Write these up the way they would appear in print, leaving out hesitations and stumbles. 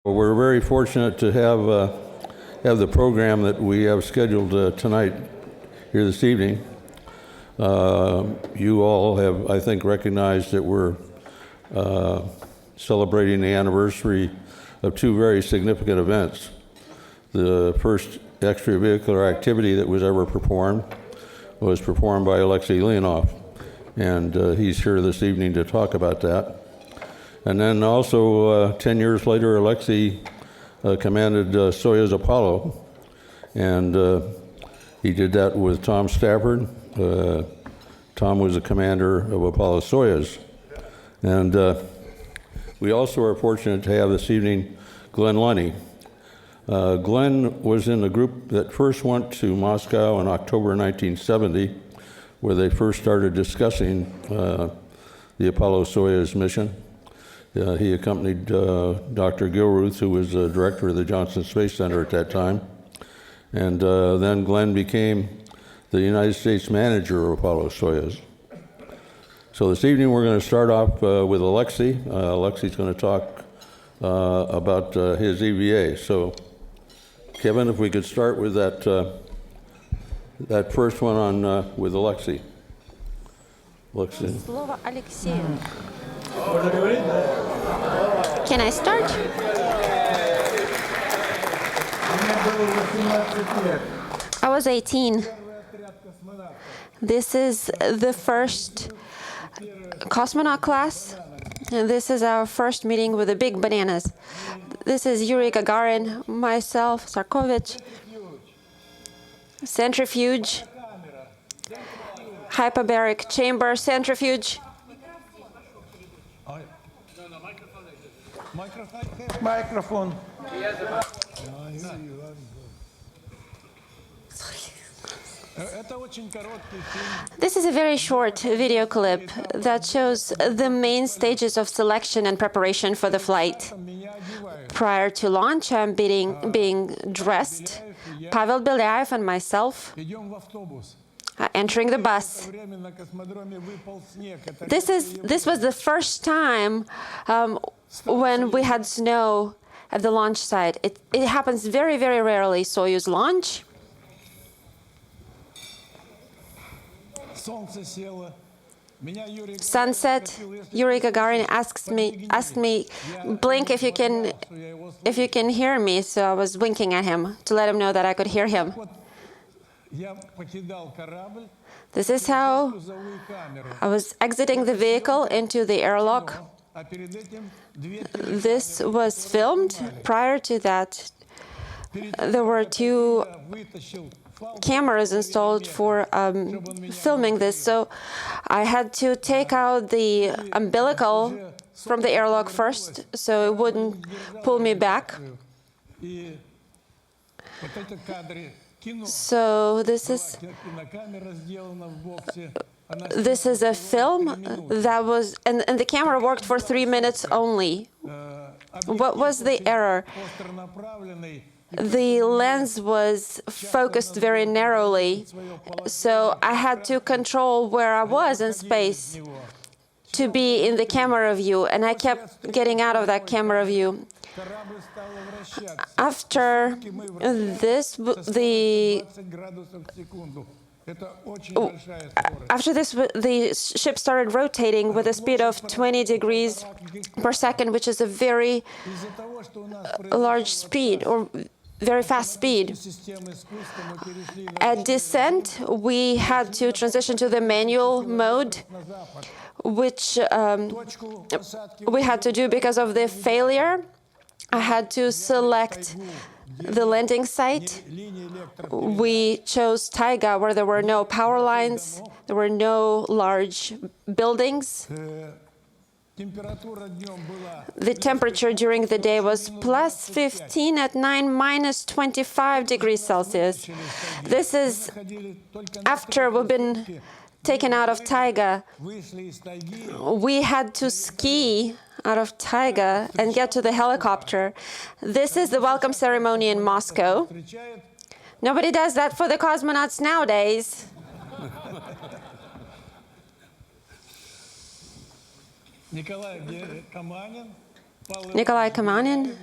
Well, we're very fortunate to have the program that we have scheduled tonight here this evening. You all have, I think, recognized that we're celebrating the anniversary of two very significant events. The first extravehicular activity that was ever performed was performed by Alexei Leonov, and he's here this evening to talk about that. And then also, 10 years later, Alexei commanded Soyuz Apollo, and he did that with Tom Stafford. Tom was the commander of Apollo Soyuz. And we also are fortunate to have this evening Glenn Lunny. Glenn was in the group that first went to Moscow in October 1970, where they first started discussing the Apollo Soyuz mission. He accompanied Dr. Gilruth, who was the director of the Johnson Space Center at that time. And then Glenn became the United States manager of Apollo Soyuz. So this evening we're going to start off with Alexei. Alexei's going to talk about his EVA. So Kevin, if we could start with that first one on with Alexei. Alexei. Слово Алексею. Can I start? I was 18. This is the first cosmonaut class, and this is our first meeting with the big bananas. This is Yuri Gagarin, myself, Sarkovich, centrifuge, hyperbaric chamber, centrifuge. Microphone. This is a very short video clip that shows the main stages of selection and preparation for the flight. Prior to launch, I'm being dressed. Pavel Belyaev and myself entering the bus. This was the first time when we had snow at the launch site. It happens very, very rarely. Soyuz launch. Sunset. Yuri Gagarin asked me, blink if you can hear me. So I was winking at him to let him know that I could hear him. This is how I was exiting the vehicle into the airlock. This was filmed. Prior to that, there were two cameras installed for filming this. So I had to take out the umbilical from the airlock first, so it wouldn't pull me back. So this is a film that was, and the camera worked for 3 minutes only. What was the error? The lens was focused very narrowly, so I had to control where I was in space to be in the camera view, and I kept getting out of that camera view. After this, the ship started rotating with a speed of 20 degrees per second, which is a very large speed, or very fast speed. At descent, we had to transition to the manual mode, which we had to do because of the failure. I had to select the landing site. We chose Taiga, where there were no power lines, there were no large buildings. The temperature during the day was plus 15 at night, minus 25 degrees Celsius. This is after we've been taken out of Taiga. We had to ski out of Taiga and get to the helicopter. This is the welcome ceremony in Moscow. Nobody does that for the cosmonauts nowadays. Nikolai Kamanin,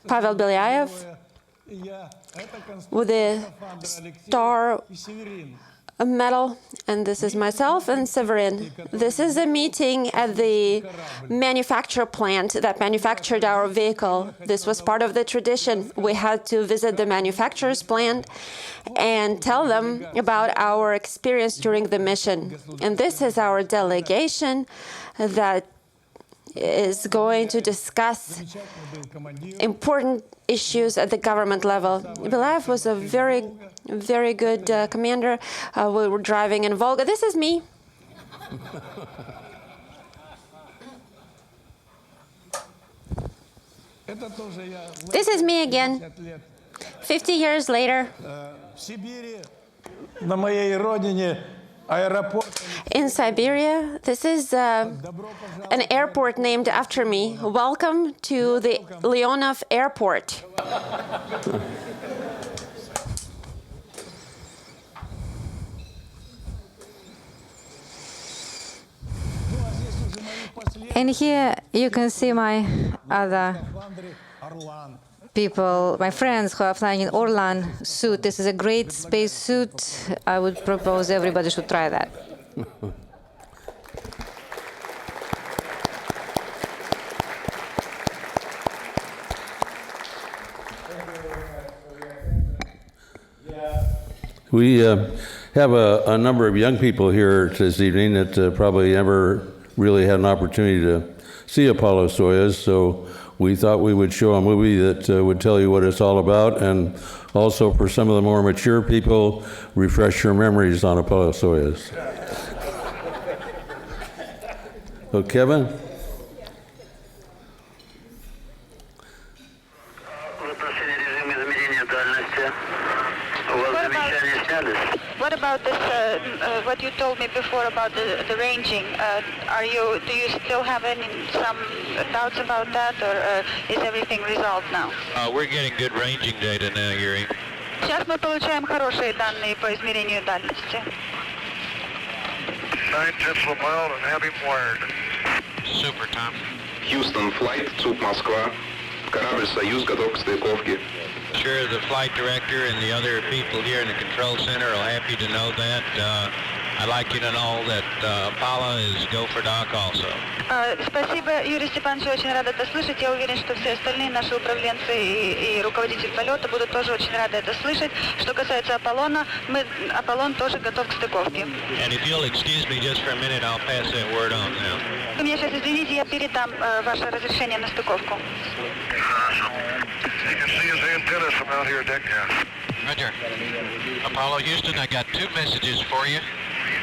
Pavel Belyaev, with the Star Medal, and this is myself and Severin. This is a meeting at the manufacture plant that manufactured our vehicle. This was part of the tradition. We had to visit the manufacturer's plant and tell them about our experience during the mission. And this is our delegation that is going to discuss important issues at the government level. Belyaev was a very good commander. We were driving in Volga. This is me. This is me again, 50 years later. На моей родине аэропорт. In Siberia, this is an airport named after me. Welcome to the Leonov Airport. And here you can see my other people, my friends who are flying in Orlan suit. This is a great space suit. I would propose everybody should try that. We have a number of young people here this evening that probably never really had an opportunity to see Apollo Soyuz, so we thought we would show a movie that would tell you what it's all about, and also for some of the more mature people, refresh your memories on Apollo Soyuz. So, Kevin? What about this? What you told me before about the ranging? Do you still have some doubts about that, or is everything resolved now? We're getting good ranging data now, Yuri. Сейчас мы получаем хорошие данные по измерению дальности. 9/10 of a mile and have him wired. Super, Tom. Houston, flight, ЦУП Москва. Корабль «Союз» готов к стыковке. Sure, the flight director and the other people here in the control center are happy to know that. I'd like you to know that Apollo is go for Doc also. Спасибо, Юрий Степанович, очень рада это слышать. Я уверен, что все остальные наши управленцы и руководитель полета будут тоже очень рады это слышать. Что касается Аполлона, Аполлон тоже готов к стыковке. And if you'll excuse me just for a minute, I'll pass that word on now. Вы меня сейчас извините, я передам ваше разрешение на стыковку. You can see his antennas from out here, deck now. Roger. Apollo Houston, I got two messages for you.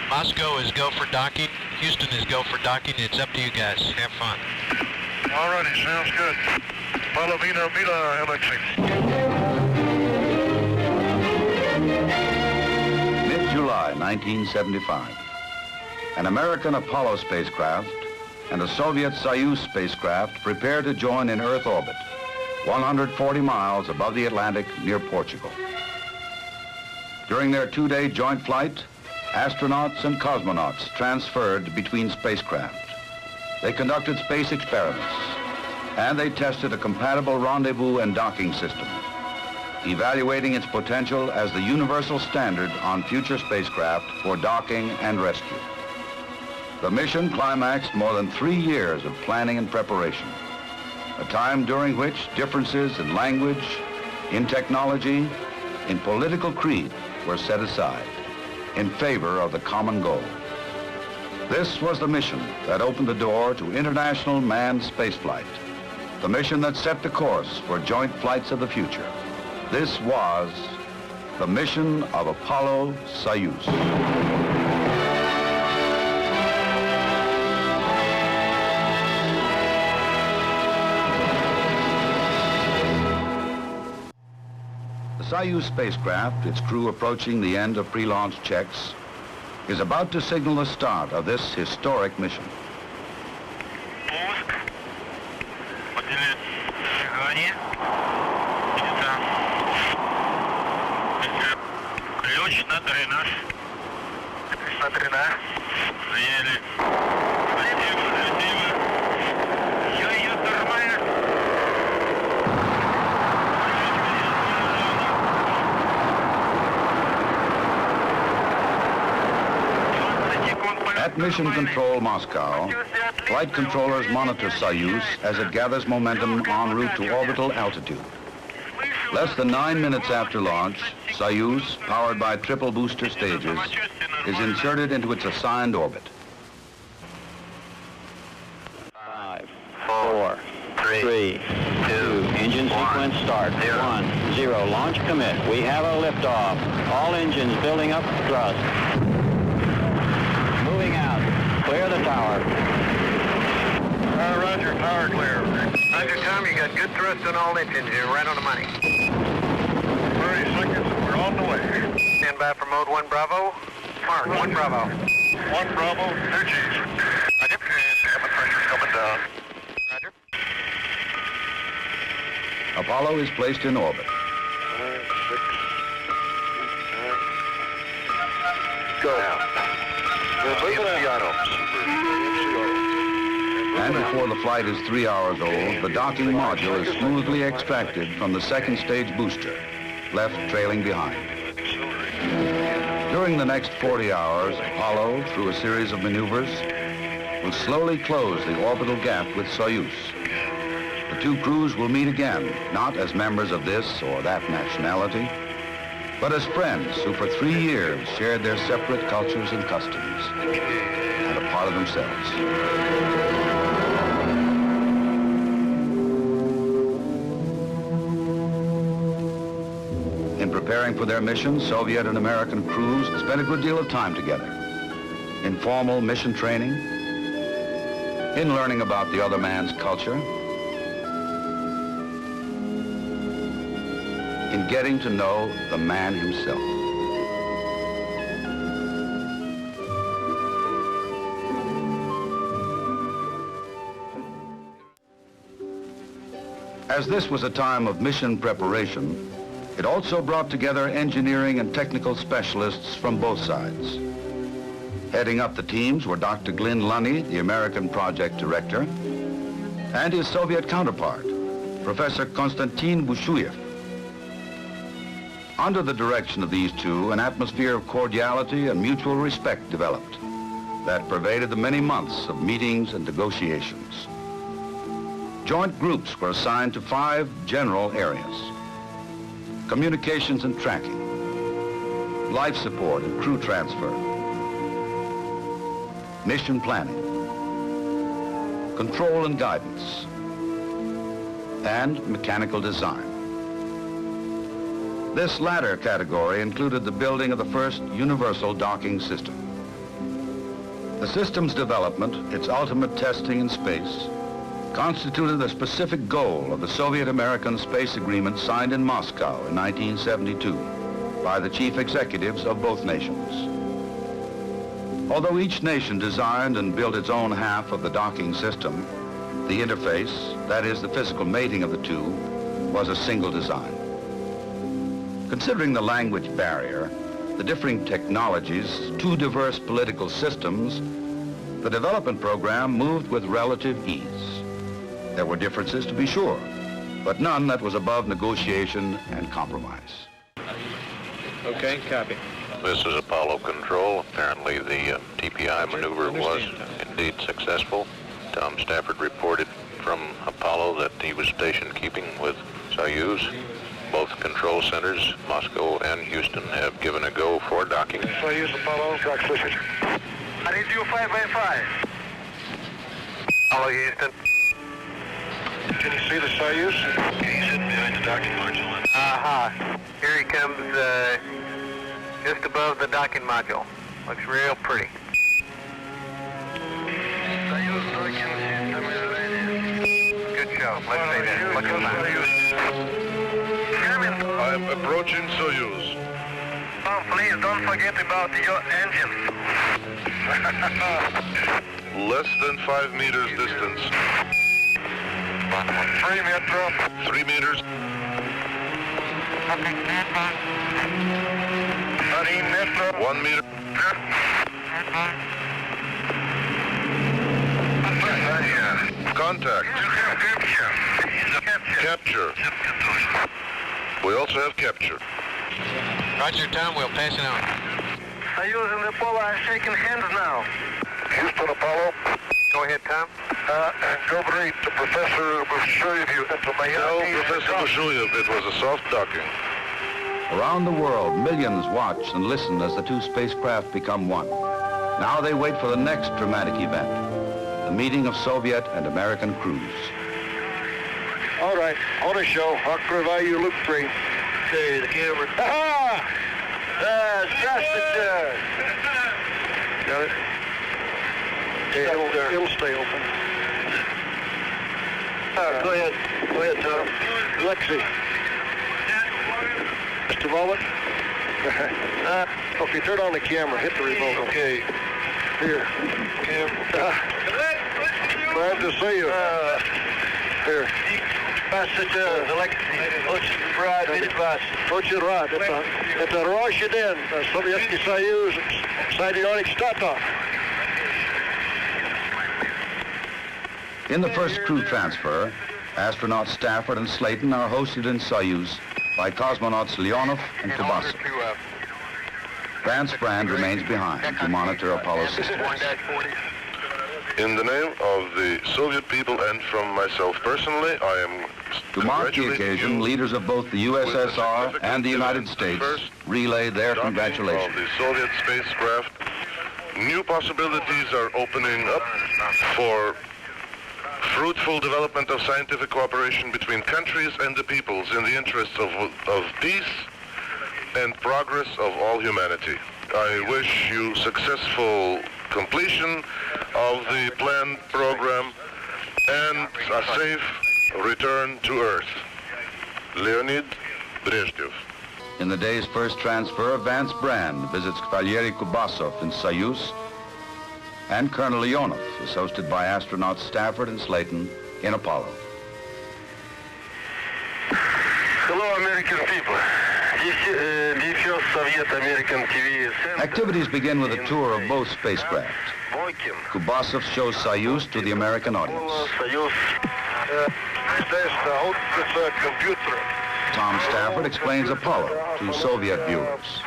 Moscow is go for docking. Houston is go for docking. It's up to you guys. Have fun. All righty, sounds good. Palovina Mila, Alexei. Mid-July 1975, an American Apollo spacecraft and a Soviet Soyuz spacecraft prepare to join in Earth orbit, 140 miles above the Atlantic near Portugal. During their two-day joint flight, astronauts and cosmonauts transferred between spacecraft. They conducted space experiments, and they tested a compatible rendezvous and docking system, evaluating its potential as the universal standard on future spacecraft for docking and rescue. The mission climaxed more than 3 years of planning and preparation, a time during which differences in language, in technology, in political creed were set aside in favor of the common goal. This was the mission that opened the door to international manned spaceflight, the mission that set the course for joint flights of the future. This was the mission of Apollo Soyuz. The Soyuz spacecraft, its crew approaching the end of pre-launch checks, is about to signal the start of this historic mission. Пуск. Поделить зажигание. Ключ на дренаж. Смотрена. Взяли. Взлетела. Ее тормозит. Mission Control Moscow, flight controllers monitor Soyuz as it gathers momentum en route to orbital altitude. Less than 9 minutes after launch, Soyuz, powered by triple booster stages, is inserted into its assigned orbit. 5, 4, 3, 2, engine sequence start. 1, 0, launch commit. We have a liftoff. All engines building up thrust. Moving out. Clear the tower. Roger, power clear. Roger, Tom, you got good thrust on all engines. You're right on the money. 30 seconds, we're on the way. Stand by for mode 1 Bravo. Mark, 1 Bravo. 1 Bravo, energies. Roger. And cabin pressure's coming down. Roger. Apollo is placed in orbit. 5, 6, 9. Go. And before the flight is 3 hours old, the docking module is smoothly extracted from the second stage booster, left trailing behind. During the next 40 hours, Apollo, through a series of maneuvers, will slowly close the orbital gap with Soyuz. The two crews will meet again, not as members of this or that nationality, but as friends who for 3 years shared their separate cultures and customs, and a part of themselves. In preparing for their mission, Soviet and American crews spent a good deal of time together. In formal mission training, in learning about the other man's culture, in getting to know the man himself. As this was a time of mission preparation, it also brought together engineering and technical specialists from both sides. Heading up the teams were Dr. Glyn Lunny, the American project director, and his Soviet counterpart, Professor Konstantin Bushuyev. Under the direction of these two, an atmosphere of cordiality and mutual respect developed that pervaded the many months of meetings and negotiations. Joint groups were assigned to 5 general areas: communications and tracking, life support and crew transfer, mission planning, control and guidance, and mechanical design. This latter category included the building of the first universal docking system. The system's development, its ultimate testing in space, constituted a specific goal of the Soviet-American Space Agreement signed in Moscow in 1972 by the chief executives of both nations. Although each nation designed and built its own half of the docking system, the interface, that is the physical mating of the two, was a single design. Considering the language barrier, the differing technologies, 2 diverse political systems, the development program moved with relative ease. There were differences, to be sure, but none that was above negotiation and compromise. Okay, copy. This is Apollo Control. Apparently the TPI maneuver was indeed successful. Tom Stafford reported from Apollo that he was station keeping with Soyuz. Both control centers, Moscow and Houston, have given a go for docking. Soyuz Apollo, track switches. I need you 5 by 5. Apollo Houston. Can you see the Soyuz? He's sitting behind the docking module. Aha. Here he comes, just above the docking module. Looks real pretty. Good job. Let's say that. Looking fine. I'm approaching Soyuz. Oh, please don't forget about your engine. Less than 5 meters distance. 3 meters. 3 meters. 3 meters. 1 meter. Contact. Capture. We also have capture. Roger, Tom. We'll pass it on. Soyuz and Apollo are shaking hands now. Houston Apollo. Go ahead, Tom. And Governor, the Professor Bushuyev, Tell Professor Bushuyev it was a soft docking. Around the world, millions watch and listen as the two spacecraft become one. Now they wait for the next dramatic event, the meeting of Soviet and American crews. All right, on the show. Открываю loop 3. Okay, the camera. Ha-ha! Здравствуйте! Got it? It'll stay open. Go ahead, Tom. Alexei. Just a moment. Okay, turn on the camera. Hit the remote. Okay. Here. Glad to see you. Here. Alexei. Очень рад. Это роща день. Советский Союз. Соединенных Штатов. In the first crew transfer, astronauts Stafford and Slayton are hosted in Soyuz by cosmonauts Leonov and Kubasov. Vance Brand remains behind to monitor Apollo systems. In the name of the Soviet people and from myself personally, I am To mark the occasion, leaders of both the USSR and the United States relay their congratulations. Of the Soviet spacecraft. New possibilities are opening up for fruitful development of scientific cooperation between countries and the peoples in the interests of peace and progress of all humanity. I wish you successful completion of the planned program and a safe return to Earth. Leonid Brezhnev. In the day's first transfer, Vance Brand visits Valery Kubasov in Soyuz, and Colonel Leonov is hosted by astronauts Stafford and Slayton in Apollo. Hello, American people. Activities begin with a tour of both spacecraft. Kubasov shows Soyuz to the American audience. Tom Stafford explains Apollo to Soviet viewers.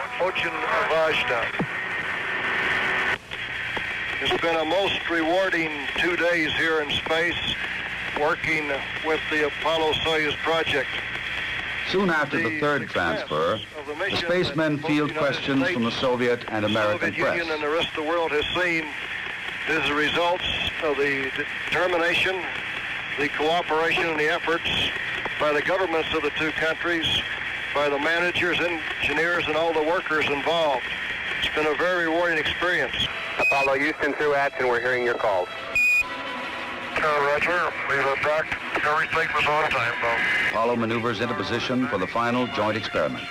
It's been a most rewarding 2 days here in space, working with the Apollo-Soyuz project. Soon after the third transfer, the spacemen field questions from the Soviet and American press. Union and the rest of the world has seen is the results of the determination, the cooperation and the efforts by the governments of the two countries, by the managers, engineers, and all the workers involved. It's been a very rewarding experience. Apollo Houston through and we're hearing your calls. Roger, we've docked. Everything was on time, though. Apollo maneuvers into position for the final joint experiment.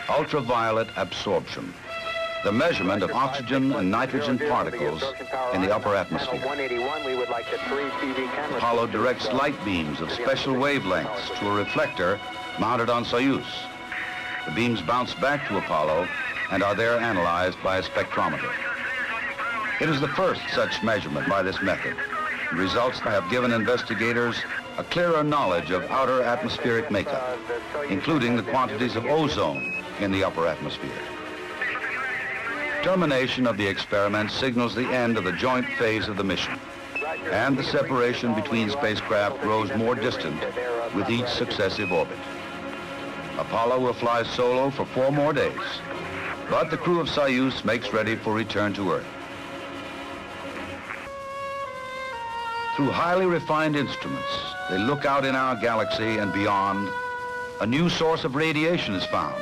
Ultraviolet absorption, the measurement of oxygen and nitrogen particles in the upper atmosphere. Apollo directs light beams of special wavelengths to a reflector mounted on Soyuz. The beams bounce back to Apollo and are there analyzed by a spectrometer. It is the first such measurement by this method. The results have given investigators a clearer knowledge of outer atmospheric makeup, including the quantities of ozone in the upper atmosphere. Termination of the experiment signals the end of the joint phase of the mission, and the separation between spacecraft grows more distant with each successive orbit. Apollo will fly solo for 4 more days, but the crew of Soyuz makes ready for return to Earth. Through highly refined instruments, they look out in our galaxy and beyond. A new source of radiation is found,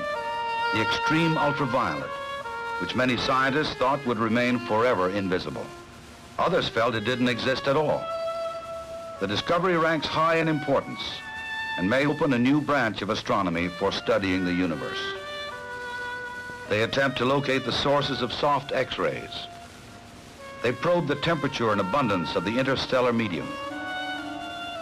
the extreme ultraviolet, which many scientists thought would remain forever invisible. Others felt it didn't exist at all. The discovery ranks high in importance and may open a new branch of astronomy for studying the universe. They attempt to locate the sources of soft X-rays. They probe the temperature and abundance of the interstellar medium.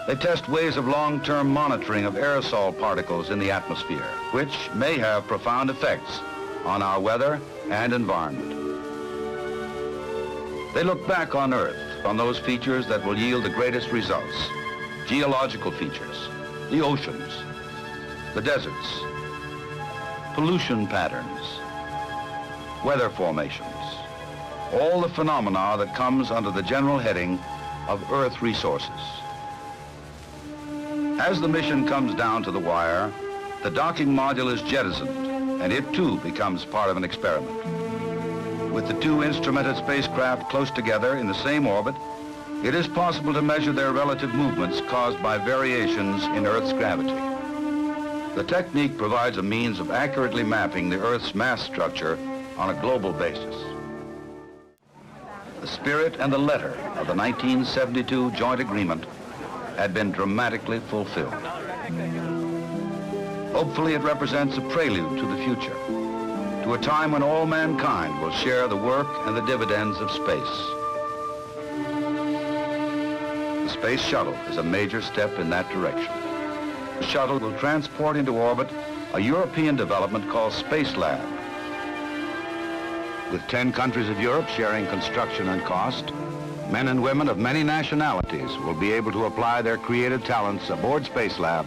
They test ways of long-term monitoring of aerosol particles in the atmosphere, which may have profound effects on our weather and environment. They look back on Earth, on those features that will yield the greatest results. Geological features, the oceans, the deserts, pollution patterns, weather formations, all the phenomena that comes under the general heading of Earth resources. As the mission comes down to the wire, the docking module is jettisoned, and it too becomes part of an experiment. With the two instrumented spacecraft close together in the same orbit, it is possible to measure their relative movements caused by variations in Earth's gravity. The technique provides a means of accurately mapping the Earth's mass structure on a global basis. The spirit and the letter of the 1972 joint agreement had been dramatically fulfilled. Hopefully it represents a prelude to the future, to a time when all mankind will share the work and the dividends of space. The space shuttle is a major step in that direction. The shuttle will transport into orbit a European development called Space Lab. With 10 countries of Europe sharing construction and cost, men and women of many nationalities will be able to apply their creative talents aboard Space Lab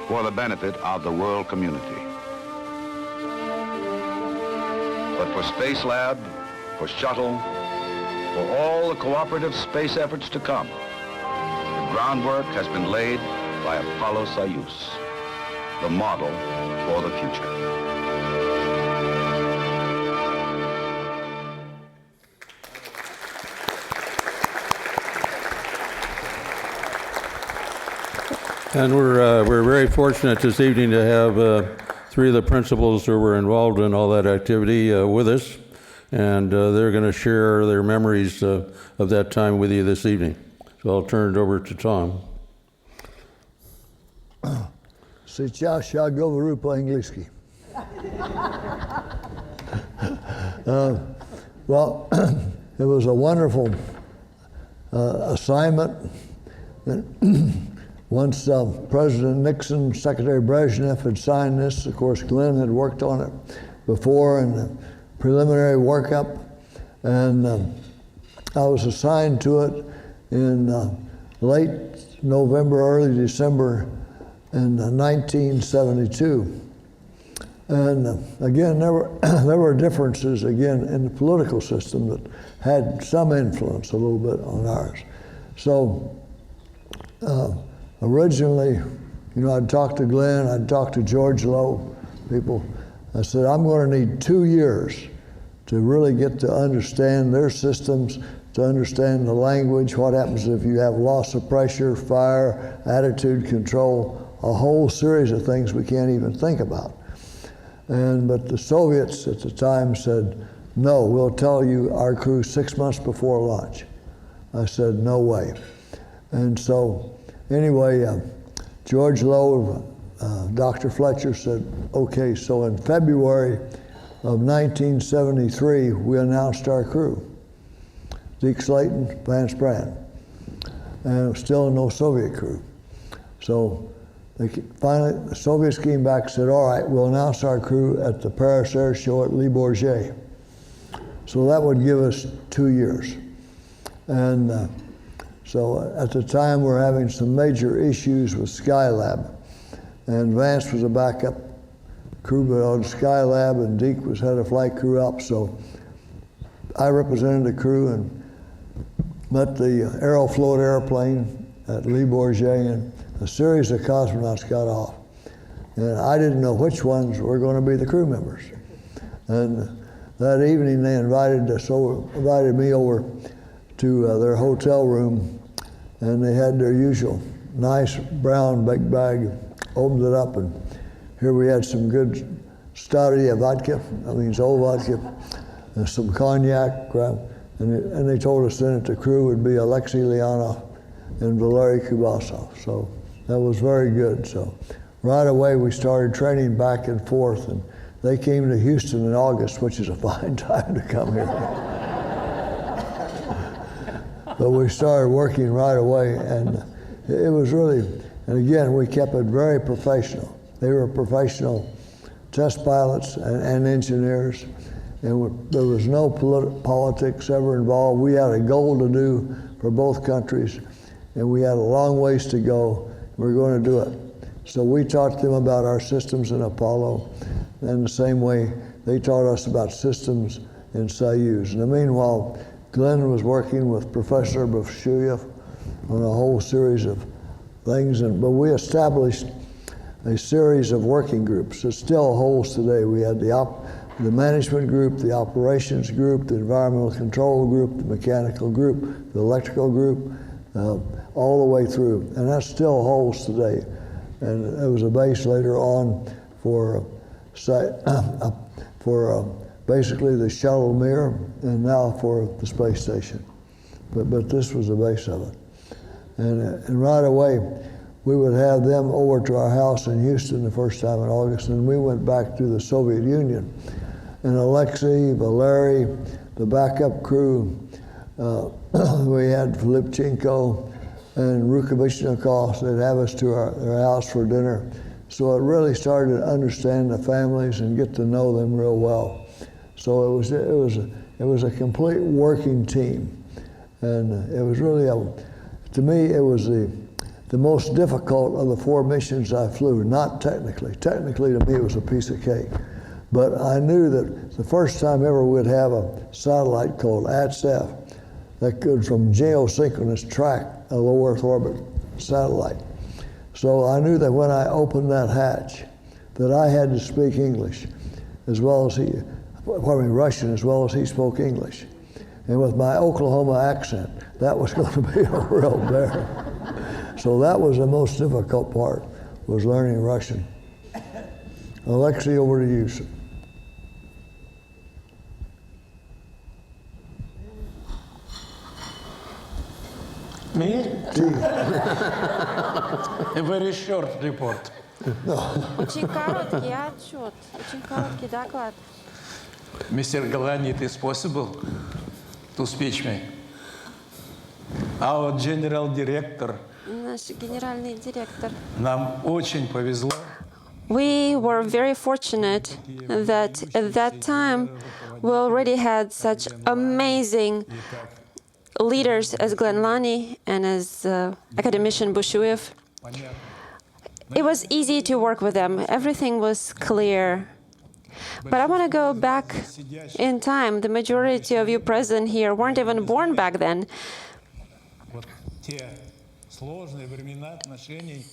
for the benefit of the world community. But for Space Lab, for Shuttle, for all the cooperative space efforts to come, the groundwork has been laid by Apollo-Soyuz, the model for the future. And we're very fortunate this evening to have three of the principals who were involved in all that activity with us, and they're going to share their memories of that time with you this evening. So I'll turn it over to Tom. Сейчас я говорю по-английски. Well, it was a wonderful assignment. Once President Nixon, Secretary Brezhnev had signed this, of course, Glenn had worked on it before in the preliminary workup, and I was assigned to it in late November, early December in 1972. And again, there were differences, again, in the political system that had some influence a little bit on ours. So, originally, I'd talked to Glenn, I'd talked to George Lowe, people. I said, I'm going to need 2 years to really get to understand their systems, to understand the language, what happens if you have loss of pressure, fire, attitude control, a whole series of things we can't even think about. But the Soviets at the time said, no, we'll tell you our crew 6 months before launch. I said, no way. And so, anyway, George Lowe, Dr. Fletcher said, okay, so in February of 1973, we announced our crew. Deke Slayton, Vance Brand, and still no Soviet crew. So finally, the Soviets came back and said, all right, we'll announce our crew at the Paris Air Show at Le Bourget. So that would give us 2 years. And so at the time, we're having some major issues with Skylab. And Vance was a backup crew on Skylab, and Deke was head of flight crew up. So I represented the crew and met the Aeroflot airplane at Le Bourget, and a series of cosmonauts got off. And I didn't know which ones were going to be the crew members. And that evening, they invited me over to their hotel room, and they had their usual nice brown big bag, opened it up, and here we had some good Staria vodka, it's old vodka, and some cognac, and they told us then that the crew would be Alexei Leonov and Valery Kubasov. So that was very good. So right away we started training back and forth, and they came to Houston in August, which is a fine time to come here. But we started working right away, and it was really, and again, we kept it very professional. They were professional test pilots and engineers, and there was no politics ever involved. We had a goal to do for both countries, and we had a long ways to go. We were going to do it. So we taught them about our systems in Apollo, and the same way they taught us about systems in Soyuz. In the meanwhile, Glenn was working with Professor Bushuyev on a whole series of things, but we established a series of working groups that still holds today. We had the management group, the operations group, the environmental control group, the mechanical group, the electrical group, all the way through, and that still holds today. And it was a base later on for basically the shuttle Mir, and now for the space station. But this was the base of it. And right away, we would have them over to our house in Houston the first time in August, and we went back to the Soviet Union. And Alexei, Valery, the backup crew, we had Filipchenko and Rukavishnikov. They'd have us to their house for dinner. So it really started to understand the families and get to know them real well. So it was a complete working team, and it was really to me it was the most difficult of the 4 missions I flew. Not technically. Technically, to me, it was a piece of cake. But I knew that the first time ever we'd have a satellite called ATSAF that could, from geosynchronous track a low Earth orbit satellite. So I knew that when I opened that hatch, that I had to speak English as well as Russian as well as he spoke English. And with my Oklahoma accent, that was going to be a real bear. So that was the most difficult part, was learning Russian. Alexei, over to you, sir. Me? A very short report. Очень короткий отчет, очень короткий доклад. Mr. Galani, it is possible to speak me. Our general director. Наш генеральный директор. Нам очень повезло. We were very fortunate that at that time we already had such amazing leaders as Glenn Lani and as academician Bushuyev. It was easy to work with them. Everything was clear. But I want to go back in time. The majority of you present here weren't even born back then.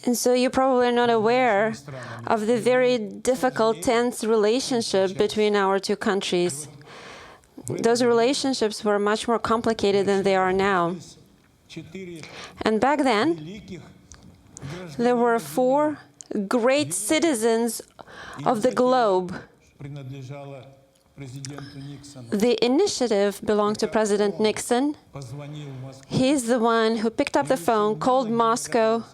And so you're probably not aware of the very difficult, tense relationship between our two countries. Those relationships were much more complicated than they are now. And back then, there were 4 great citizens of the globe. The initiative belonged to President Nixon. He's the one who picked up the phone, called Moscow,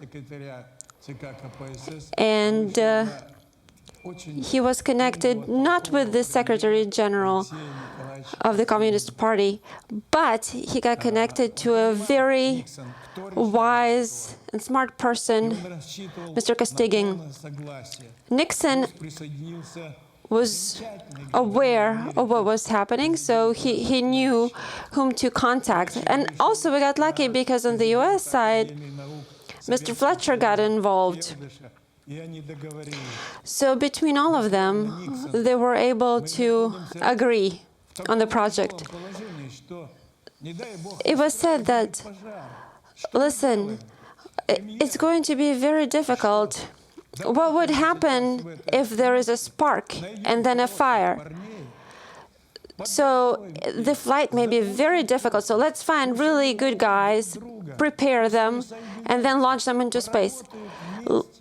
and he was connected not with the Secretary General of the Communist Party, but he got connected to a very wise and smart person, Mr. Kosygin. Nixon was aware of what was happening, so he knew whom to contact. And also we got lucky because on the US side, Mr. Fletcher got involved. So between all of them, they were able to agree on the project. It was said that, listen, it's going to be very difficult. What would happen if there is a spark and then a fire? So the flight may be very difficult. So let's find really good guys, prepare them, and then launch them into space.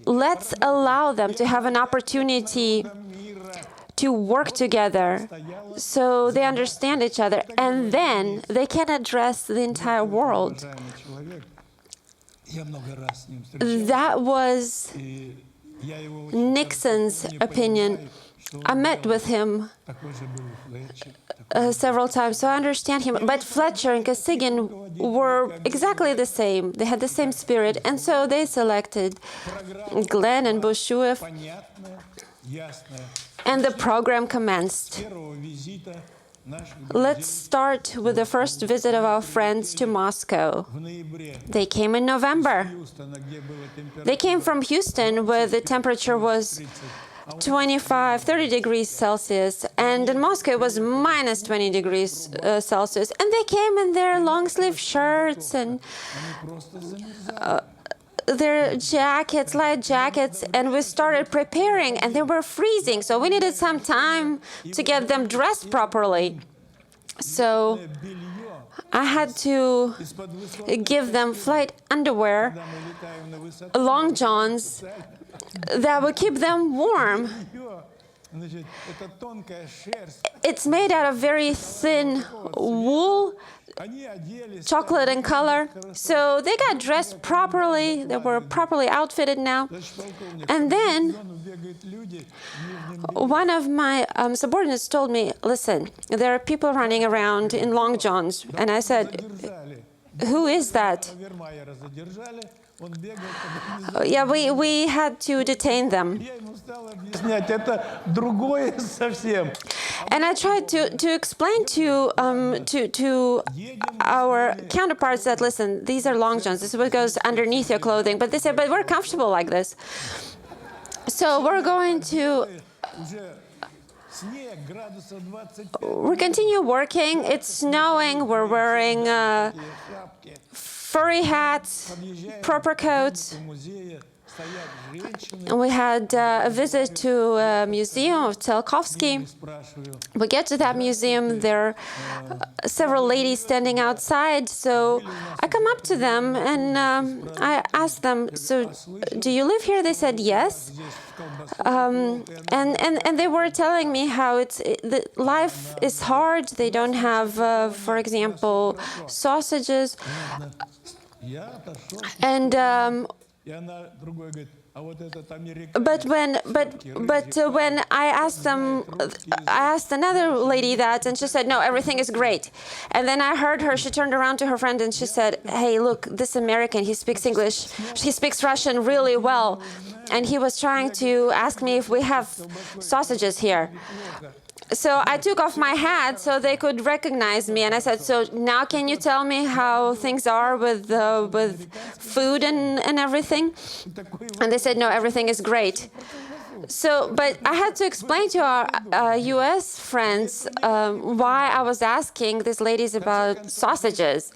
Let's allow them to have an opportunity to work together so they understand each other, and then they can address the entire world. That was Nixon's opinion. I met with him several times, so I understand him. But Fletcher and Kosygin were exactly the same. They had the same spirit, and so they selected Glenn and Bushuyev, and the program commenced. Let's start with the first visit of our friends to Moscow. They came in November. They came from Houston, where the temperature was 25, 30 degrees Celsius, and in Moscow it was minus 20 degrees Celsius. And they came in their long sleeve shirts and their jackets, light jackets, and we started preparing, and they were freezing, so we needed some time to get them dressed properly. So I had to give them flight underwear, long johns, that would keep them warm. It's made out of very thin wool, chocolate in color. So they got dressed properly. They were properly outfitted now. And then one of my subordinates told me, listen, there are people running around in long johns. And I said, who is that? Yeah, we had to detain them. And I tried to explain to our counterparts that, listen, these are long johns. This is what goes underneath your clothing. But they said, but we're comfortable like this. So we're going to continue working. It's snowing. We're wearing furry hats, proper coats. And we had a visit to a museum of Tsiolkovsky. We get to that museum, there are several ladies standing outside, so I come up to them and I asked them, so do you live here? They said yes. And they were telling me how life is hard. They don't have, for example, sausages. And but when I asked them, I asked another lady that, and she said, no, everything is great. And then I heard her, she turned around to her friend and she said, hey, look, this American, he speaks English, he speaks Russian really well. And he was trying to ask me if we have sausages here. So I took off my hat so they could recognize me, and I said, so now can you tell me how things are with food and everything? And they said, no, everything is great. So, but I had to explain to our U.S. friends why I was asking these ladies about sausages.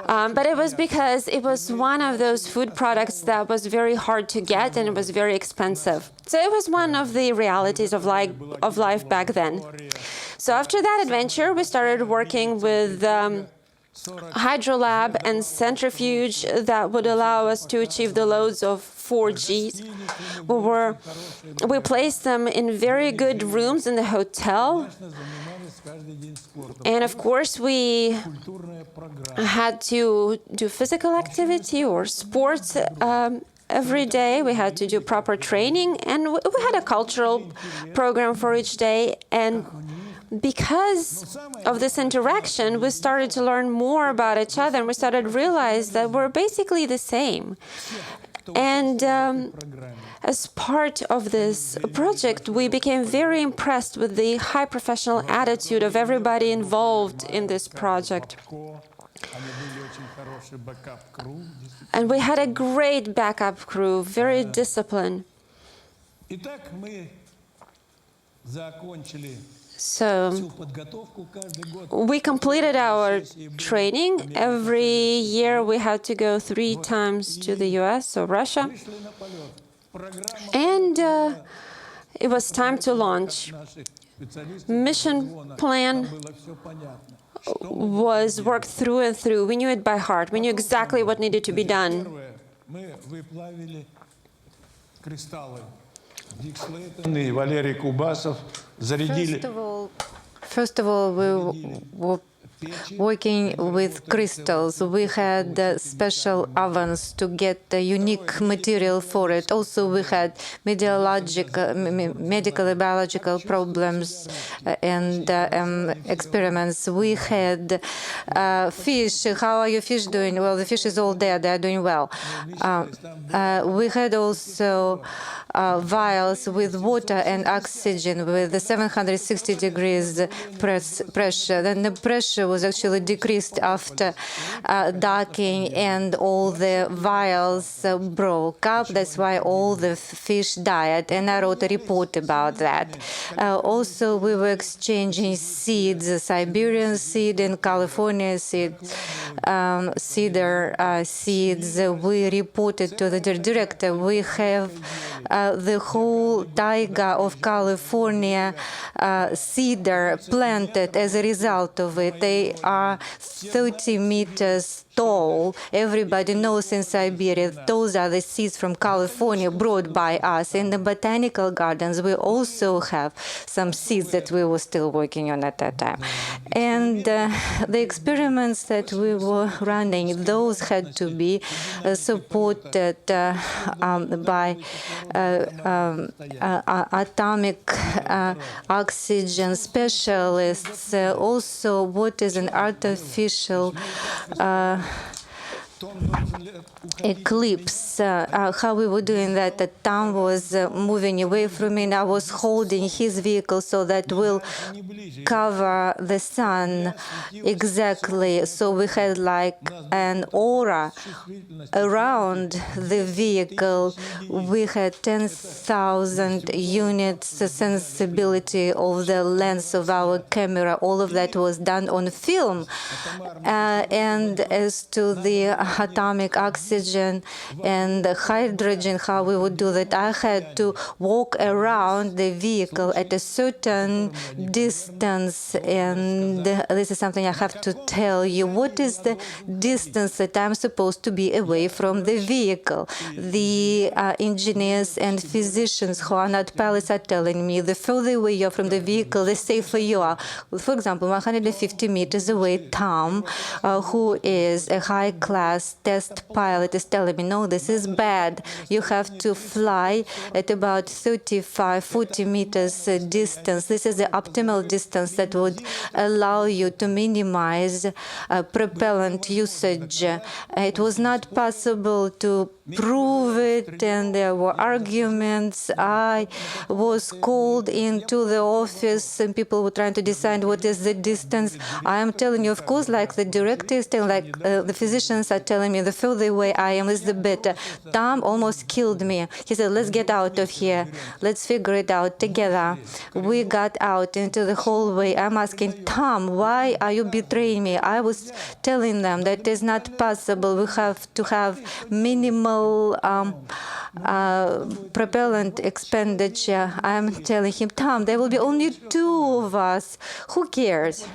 But it was because it was one of those food products that was very hard to get and it was very expensive. So it was one of the realities of life back then. So after that adventure, we started working with hydrolab and centrifuge that would allow us to achieve the loads of 4Gs. We placed them in very good rooms in the hotel. And of course, we had to do physical activity or sports every day. We had to do proper training, and we had a cultural program for each day. And because of this interaction, we started to learn more about each other, and we started to realize that we're basically the same. And as part of this project, we became very impressed with the high professional attitude of everybody involved in this project. And we had a great backup crew, very disciplined. So we completed our training. Every year we had to go 3 times to the US or Russia. And it was time to launch. Mission plan was worked through and through. We knew it by heart. We knew exactly what needed to be done. First of all, we were working with crystals. We had special ovens to get the unique material for it. Also, we had medical and biological problems and experiments. We had fish. How are your fish doing? Well, the fish is all dead. They are doing well. We had also vials with water and oxygen with the 760 degrees pressure. Then the pressure was actually decreased after docking, and all the vials broke up. That's why all the fish died, and I wrote a report about that. Also, we were exchanging seeds, Siberian seed and California seed, cedar seeds. We reported to the director, we have the whole taiga of California cedar planted as a result of it. They are 30 meters tall. Everybody knows in Siberia, those are the seeds from California brought by us. In the botanical gardens, we also have some seeds that we were still working on at that time. And the experiments that we were running, those had to be supported by atomic oxygen specialists. Also, what is an artificial eclipse, how we were doing that. The Tom was moving away from me, and I was holding his vehicle so that will cover the sun exactly. So we had like an aura around the vehicle. We had 10,000 units sensibility of the lens of our camera. All of that was done on film. And as to the atomic oxygen and the hydrogen, how we would do that, I had to walk around the vehicle at a certain distance. And this is something I have to tell you. What is the distance that I'm supposed to be away from the vehicle? The engineers and physicians who are not pilots are telling me the further away you are from the vehicle, the safer you are. For example, 150 meters away, Tom, who is a high-class test pilot, is telling me, no, this is bad. You have to fly at about 35, 40 meters distance. This is the optimal distance that would allow you to minimize propellant usage. It was not possible to prove it, and there were arguments. I was called into the office, and people were trying to decide what is the distance. I am telling you, of course, like the director is telling, like the physicians are telling me, the further away I am is the better. Tom almost killed me. He said, let's get out of here. Let's figure it out together. We got out into the hallway. I'm asking, Tom, why are you betraying me? I was telling them that it is not possible. We have to have minimal propellant expenditure. I'm telling him, Tom, there will be only two of us. Who cares?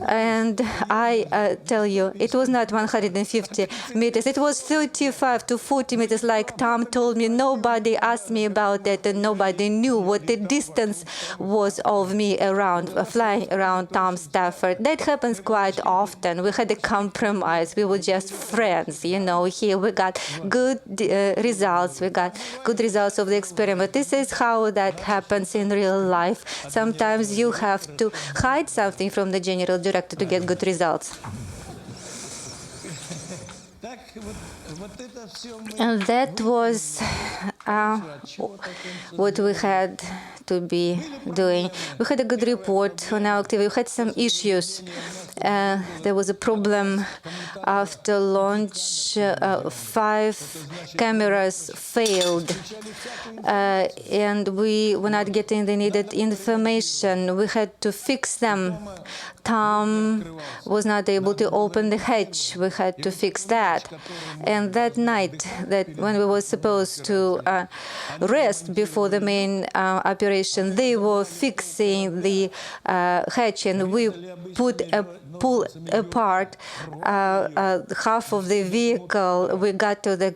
And I tell you, it was not 150 meters. It was 35 to 40 meters, like Tom told me. Nobody asked me about it, and nobody knew what the distance was of me around, flying around Tom Stafford. That happens quite often. We had a compromise. We were just friends, you know. Here we got good results. We got good results of the experiment. This is how that happens in real life. Sometimes you have to hide something from the general director to get good results. And that was what we had to be doing. We had a good report on our activity. We had some issues. There was a problem after launch. 5 cameras failed, and we were not getting the needed information. We had to fix them. Tom was not able to open the hatch. We had to fix that. And that night, that when we were supposed to rest before the main operation, they were fixing the hatch, and we pull apart half of the vehicle. We got to the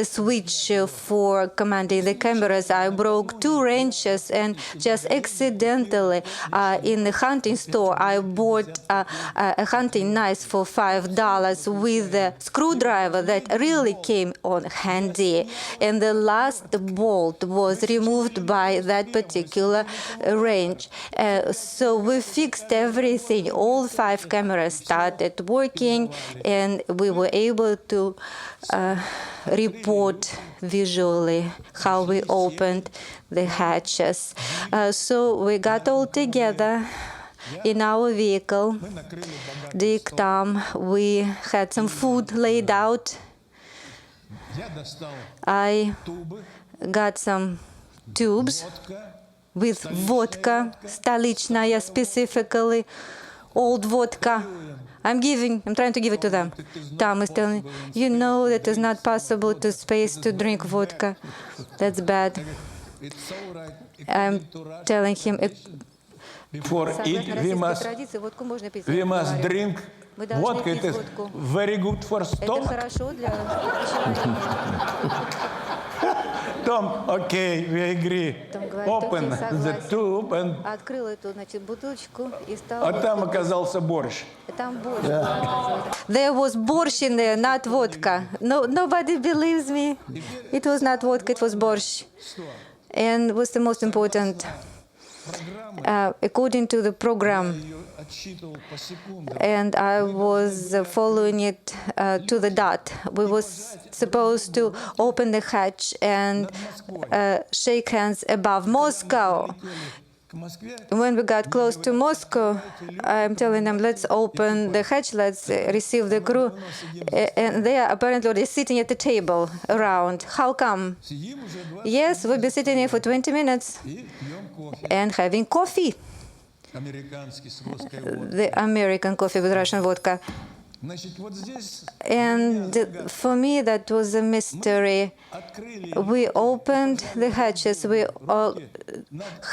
switch for commanding the cameras. I broke 2 wrenches, and just accidentally in the hunting store, I bought a hunting knife for $5 with a screwdriver that really came on handy. And the last bolt was removed by that particular wrench. So we fixed everything. All 5 cameras started working, and we were able to report visually how we opened the hatches. So we got all together in our vehicle. Dig Tom, we had some food laid out. I got some tubes with vodka, stolichnaya specifically, old vodka. I'm trying to give it to them. Tom is telling me, you know that it's not possible to space to drink vodka. That's bad. I'm telling him. Before eat, we must drink vodka. It is very good for stomach. Tom, okay, we agree. Open the tube and... Открыл эту, значит, бутылочку и стал... А там оказался борщ. Там борщ. There was борщ in there, not vodka. No, nobody believes me. It was not vodka, it was борщ. And what's the most important? According to the program, and I was following it to the dot. We were supposed to open the hatch and shake hands above Moscow. When we got close to Moscow, I'm telling them, let's open the hatch, let's receive the crew. And they are apparently already sitting at the table around. How come? Yes, we've been sitting here for 20 minutes and having coffee. The American coffee with Russian vodka. And for me, that was a mystery. We opened the hatches. We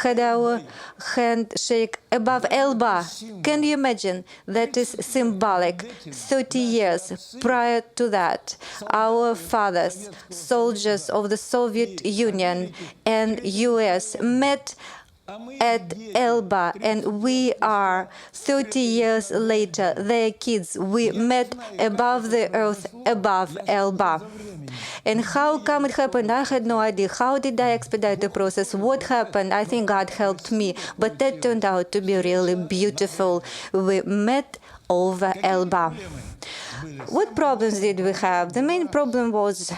had our handshake above elbow. Can you imagine? That is symbolic. 30 years prior to that, our fathers, soldiers of the Soviet Union and US, met at elbow, and we are 30 years later, their kids, we met above the earth, above elbow. And how come it happened? I had no idea. How did I expedite the process? What happened? I think God helped me, but that turned out to be really beautiful. We met over elbow. What problems did we have? The main problem was,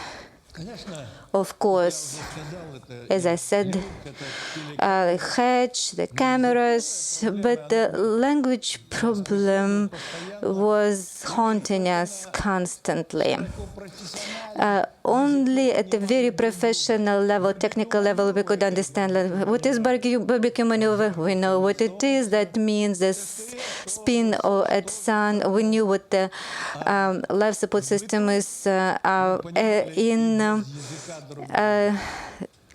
of course, as I said, the hatch, the cameras, but the language problem was haunting us constantly. Only at a very professional level, technical level, we could understand what is barbecue maneuver. We know what it is. That means the spin at sun. We knew what the life support system is in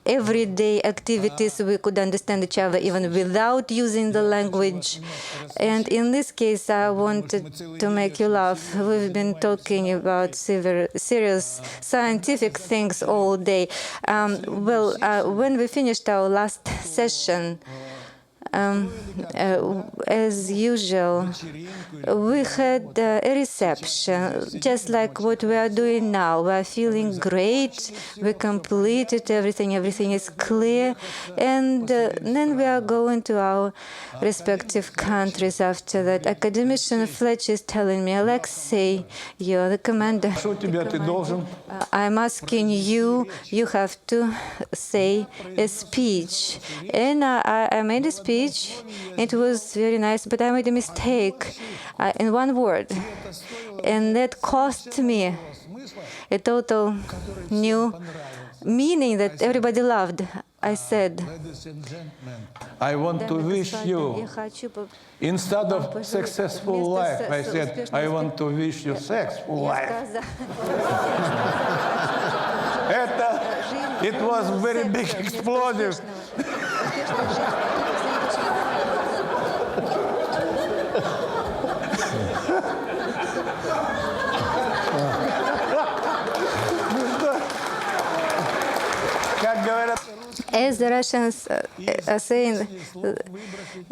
everyday activities. We could understand each other even without using the language. And in this case, I wanted to make you laugh. We've been talking about serious scientific things all day. When we finished our last session, as usual, we had a reception, just like what we are doing now. We are feeling great. We completed everything. Everything is clear. And then we are going to our respective countries after that. Academician Fletcher is telling me, Alexei, you're the commander. I'm asking you, you have to say a speech. And I made a speech. It was very nice, but I made a mistake in one word, and that cost me a total new meaning that everybody loved. I said, I want to wish you, instead of successful life, I said, I want to wish you sexful life. It was very big explosive. As the Russians are saying,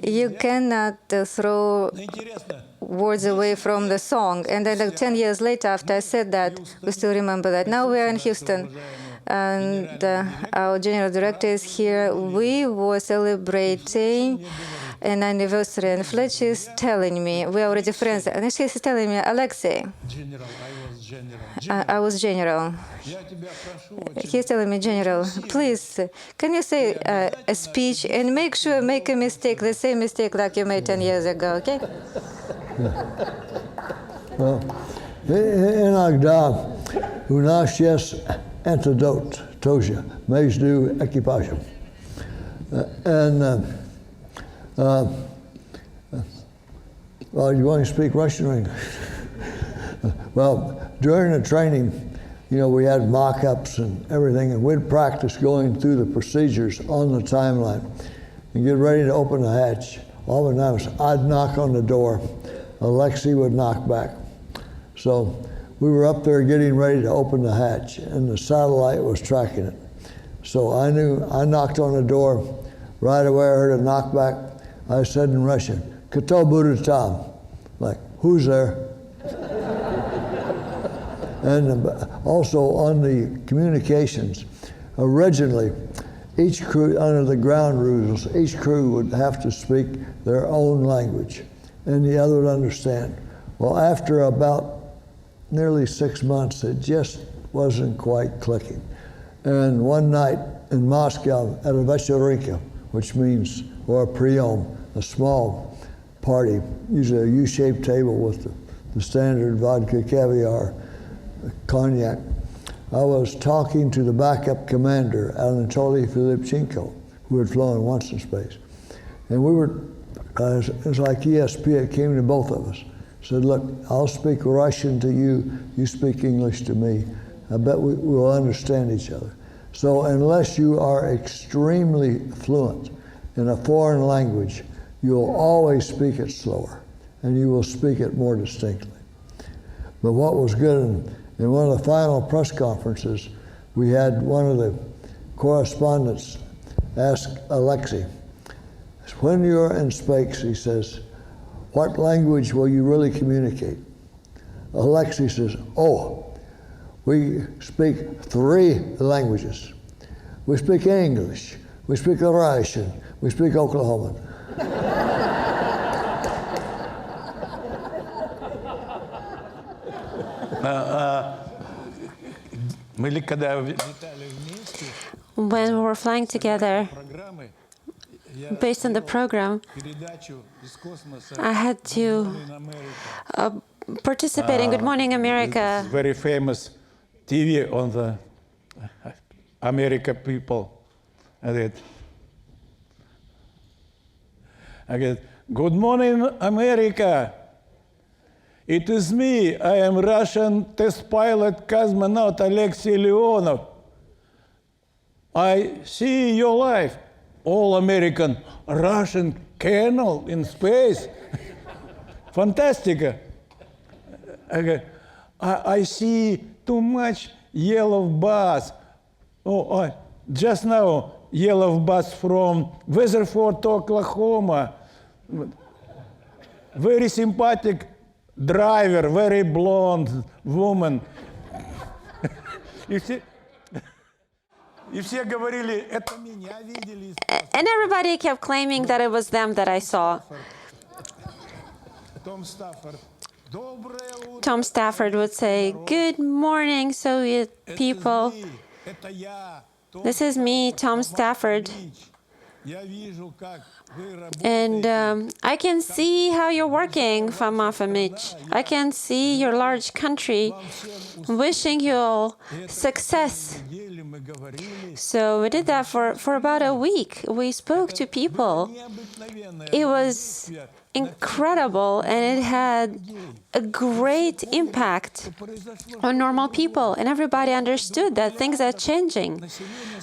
you cannot throw words away from the song. And then 10 years later, after I said that, we still remember that. Now we are in Houston, and our general director is here. We were celebrating an anniversary, and Fletcher is telling me, we're already friends, and she's telling me, Alexei, I was general. He's telling me, General, please, can you say a speech and make a mistake, the same mistake like you made 10 years ago, okay? Well, inogda u nas jest antidote, toja, mejdu equipage. Well, you want to speak Russian or English? Well, during the training, you know, we had mock-ups and everything, and we'd practice going through the procedures on the timeline and get ready to open the hatch. Oftentimes, I'd knock on the door. Alexei would knock back. So we were up there getting ready to open the hatch, and the satellite was tracking it. So I knocked on the door. Right away, I heard a knockback. I said in Russian, "Kto будет там?" Like, who's there? And also on the communications, originally, each crew, under the ground rules, each crew would have to speak their own language, and the other would understand. Well, after about nearly 6 months, it just wasn't quite clicking. And one night in Moscow at a вечеринка, which means, or a priom, a small party, usually a U-shaped table with the standard vodka, caviar, cognac. I was talking to the backup commander, Anatoly Filipchenko, who had flown once in space. And we were, it was like ESP, it came to both of us. Said, look, I'll speak Russian to you, you speak English to me. I bet we'll understand each other. So unless you are extremely fluent in a foreign language, you'll always speak it slower, and you will speak it more distinctly. But what was good, in one of the final press conferences, we had one of the correspondents ask Alexei, when you're in space, he says, what language will you really communicate? Alexei says, oh, we speak 3 languages. We speak English, we speak Russian, we speak Oklahoman. When we were flying together, based on the program, I had to participate in Good Morning America. Very famous TV on the America people. I get, Good morning, America. It is me. I am Russian test pilot cosmonaut Alexei Leonov. I see your life. All American Russian colonel in space. Fantastic. I see too much yellow bus. Oh, just now, yellow bus from Weatherford, Oklahoma. Very sympathetic driver, very blonde woman. And everybody kept claiming that it was them that I saw. Tom Stafford would say, "Good morning, Soviet people. This is me, Tom Stafford. And I can see how you're working, Foma Fomich. I can see your large country, wishing you all success." So we did that for about a week. We spoke to people. It was incredible, and it had a great impact on normal people. And everybody understood that things are changing.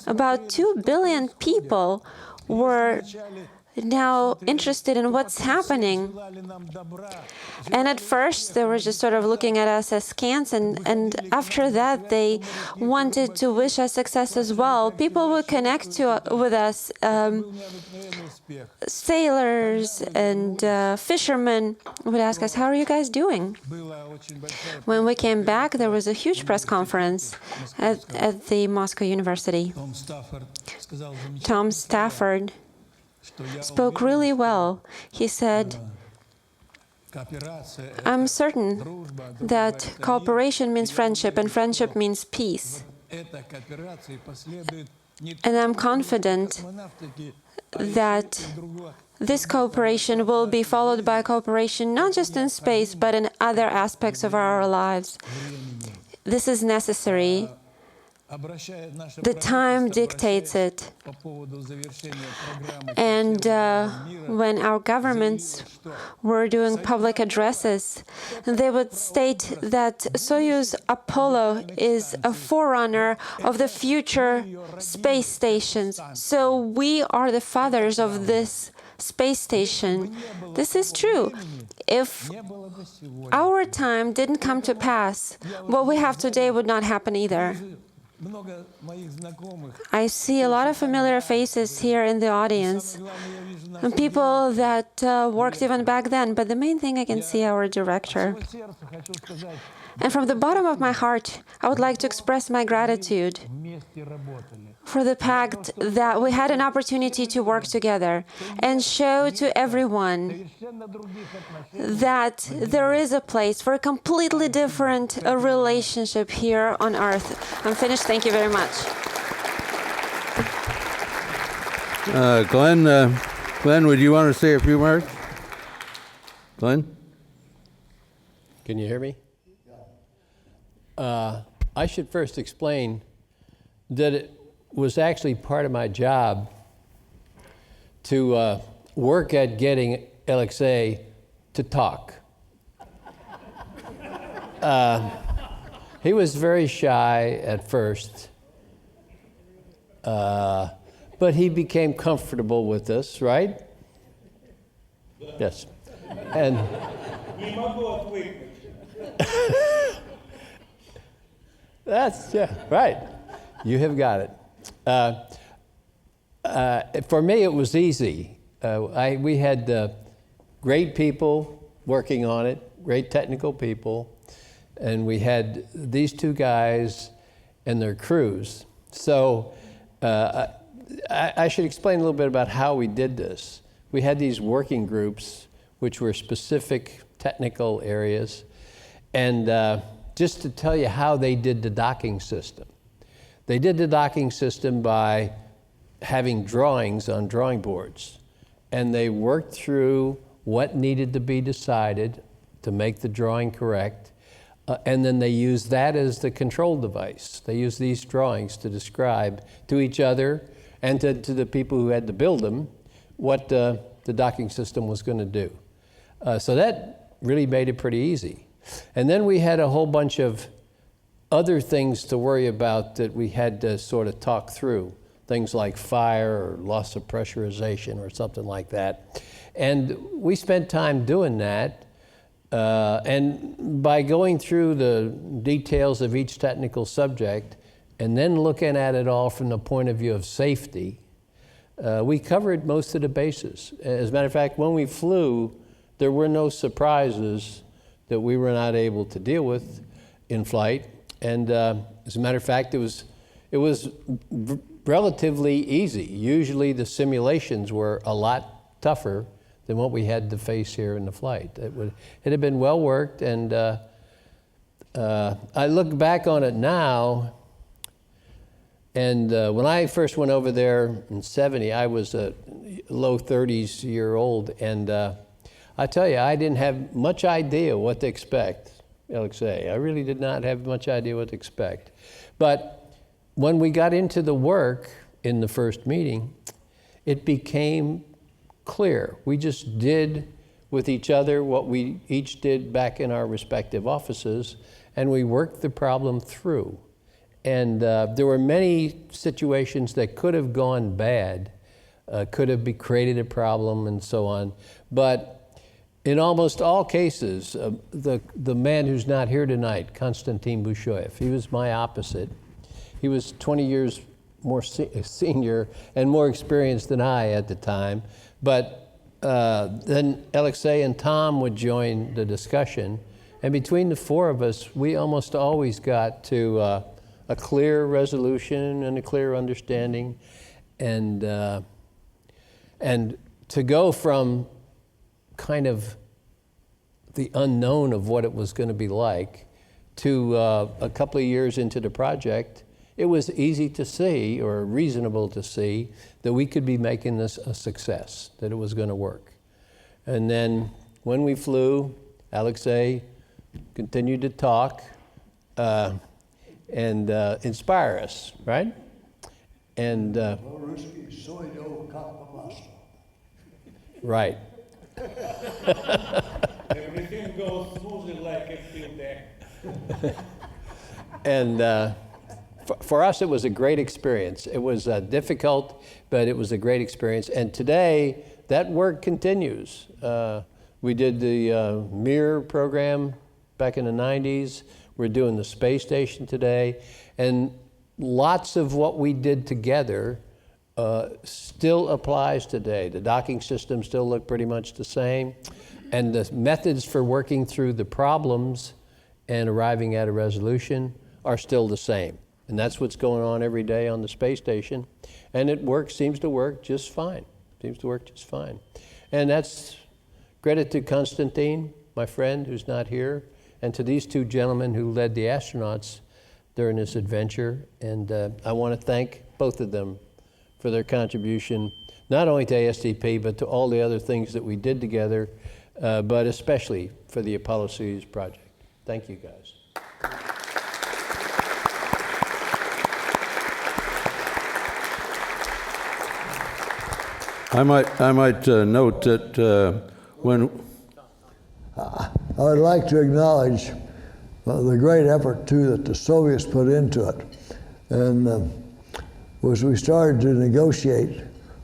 About 2 billion people were now interested in what's happening. And at first, they were just sort of looking at us as scans, and after that, they wanted to wish us success as well. People would connect with us, sailors and fishermen would ask us, "How are you guys doing?" When we came back, there was a huge press conference at the Moscow University. Tom Stafford spoke really well. He said, I'm certain that cooperation means friendship, and friendship means peace. And I'm confident that this cooperation will be followed by cooperation not just in space, but in other aspects of our lives. This is necessary. The time dictates it. And when our governments were doing public addresses, they would state that Soyuz Apollo is a forerunner of the future space stations. So we are the fathers of this space station. This is true. If our time didn't come to pass, what we have today would not happen either. I see a lot of familiar faces here in the audience, and people that worked even back then, but the main thing I can see our director. And from the bottom of my heart, I would like to express my gratitude for the fact that we had an opportunity to work together and show to everyone that there is a place for a completely different relationship here on Earth. I'm finished. Thank you very much. Glenn, would you want to say a few words? Glenn? Can you hear me? I should first explain that it was actually part of my job to work at getting Alexei to talk. He was very shy at first, but he became comfortable with us, right? Yes. And that's, yeah, right. You have got it. For me, it was easy. We had great people working on it, great technical people, and we had these two guys and their crews. So I should explain a little bit about how we did this. We had these working groups, which were specific technical areas, and just to tell you how they did the docking system. They did the docking system by having drawings on drawing boards, and they worked through what needed to be decided to make the drawing correct, and then they used that as the control device. They used these drawings to describe to each other and to the people who had to build them what the docking system was going to do. So that really made it pretty easy. And then we had a whole bunch of other things to worry about that we had to sort of talk through, things like fire or loss of pressurization or something like that. And we spent time doing that. And by going through the details of each technical subject and then looking at it all from the point of view of safety, we covered most of the bases. As a matter of fact, when we flew, there were no surprises that we were not able to deal with in flight. And as a matter of fact, it was relatively easy. Usually the simulations were a lot tougher than what we had to face here in the flight. It had been well worked, and I look back on it now, and when I first went over there in '70, I was a low 30s year old, and I tell you, I didn't have much idea what to expect, Alexei. I really did not have much idea what to expect. But when we got into the work in the first meeting, it became clear. We just did with each other what we each did back in our respective offices, and we worked the problem through. And there were many situations that could have gone bad, could have created a problem and so on. But in almost all cases, the man who's not here tonight, Konstantin Bushoyev, he was my opposite. He was 20 years more senior and more experienced than I at the time. But then Alexei and Tom would join the discussion. And between the four of us, we almost always got to a clear resolution and a clear understanding. And to go from kind of the unknown of what it was going to be like to a couple of years into the project, it was easy to see, or reasonable to see, that we could be making this a success, that it was going to work. And then when we flew, Alexei continued to talk and inspire us, right? And right. Everything goes smoothly like it feel there. And for us, it was a great experience. It was difficult, but it was a great experience. And today, that work continues. We did the Mir program back in the 90s. We're doing the space station today. And lots of what we did together still applies today. The docking systems still look pretty much the same. And the methods for working through the problems and arriving at a resolution are still the same. And that's what's going on every day on the space station. And it seems to work just fine. And that's credit to Konstantin, my friend, who's not here, and to these two gentlemen who led the astronauts during this adventure. And I want to thank both of them for their contribution, not only to ASTP, but to all the other things that we did together, but especially for the Apollo-Soyuz project. Thank you, guys. I might note that when I would like to acknowledge the great effort too that the Soviets put into it, and was we started to negotiate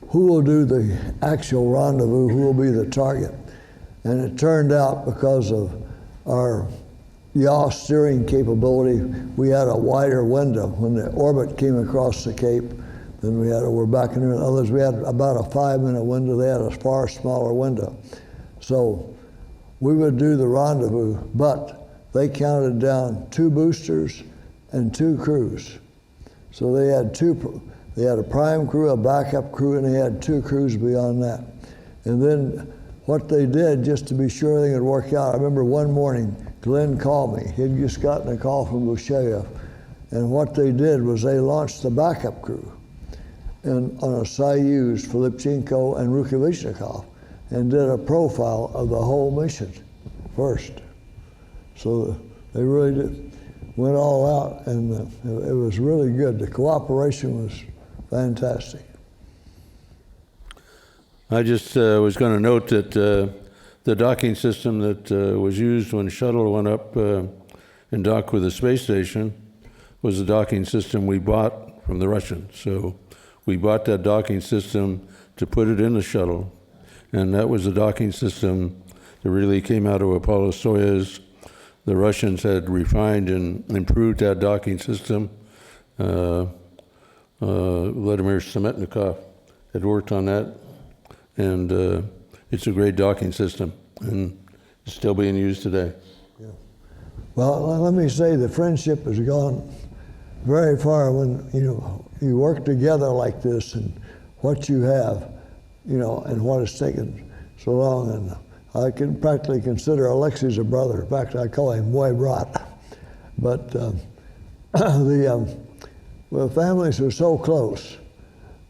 who will do the actual rendezvous, who will be the target, and it turned out because of our yaw steering capability, we had a wider window when the orbit came across the Cape. Then we're back in there. In others, we had about a 5-minute window. They had a far smaller window. So we would do the rendezvous, but they counted down 2 boosters and 2 crews. So they had a prime crew, a backup crew, and they had 2 crews beyond that. And then what they did, just to be sure everything would work out, I remember one morning, Glenn called me. He'd just gotten a call from Gusheyev. And what they did was they launched the backup crew on a Soyuz, Filipchenko and Rukavishnikov, and did a profile of the whole mission first. So they really went all out, and it was really good. The cooperation was fantastic. I just was going to note that the docking system that was used when shuttle went up and docked with the space station was the docking system we bought from the Russians. So we bought that docking system to put it in the shuttle, and that was the docking system that really came out of Apollo-Soyuz. The Russians had refined and improved that docking system. Vladimir Semetnikov had worked on that, and it's a great docking system, and it's still being used today. Yeah. Well, let me say the friendship has gone very far when you work together like this, and what you have, and what has taken so long. And I can practically consider Alexei a brother. In fact, I call him Moy Brat. But the families are so close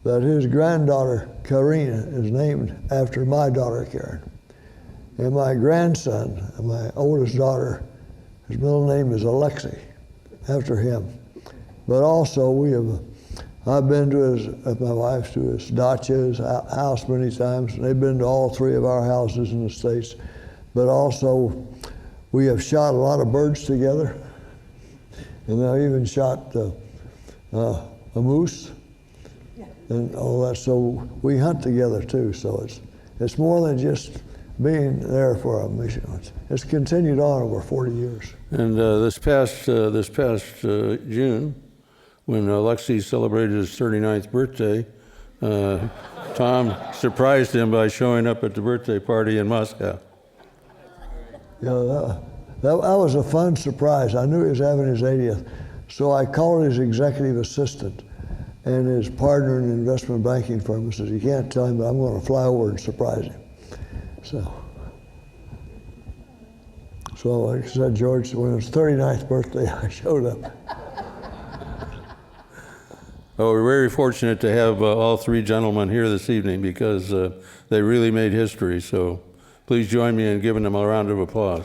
that his granddaughter, Karina, is named after my daughter, Karen. And my grandson, my oldest daughter, his middle name is Alexei, after him. But also I've been to my wife, to his dacha, his house many times. And they've been to all 3 of our houses in the States. But also, we have shot a lot of birds together. And I even shot a moose and all that. So we hunt together too. So it's more than just being there for a mission. It's continued on over 40 years. And this past June, when Alexei celebrated his 39th birthday, Tom surprised him by showing up at the birthday party in Moscow. Yeah, that was a fun surprise. I knew he was having his 80th, so I called his executive assistant and his partner in an investment banking firm and said, "You can't tell him, but I'm going to fly over and surprise him." So So like I said, George, when it was 39th birthday, I showed up. Well, we're very fortunate to have all three gentlemen here this evening because they really made history. So please join me in giving them a round of applause.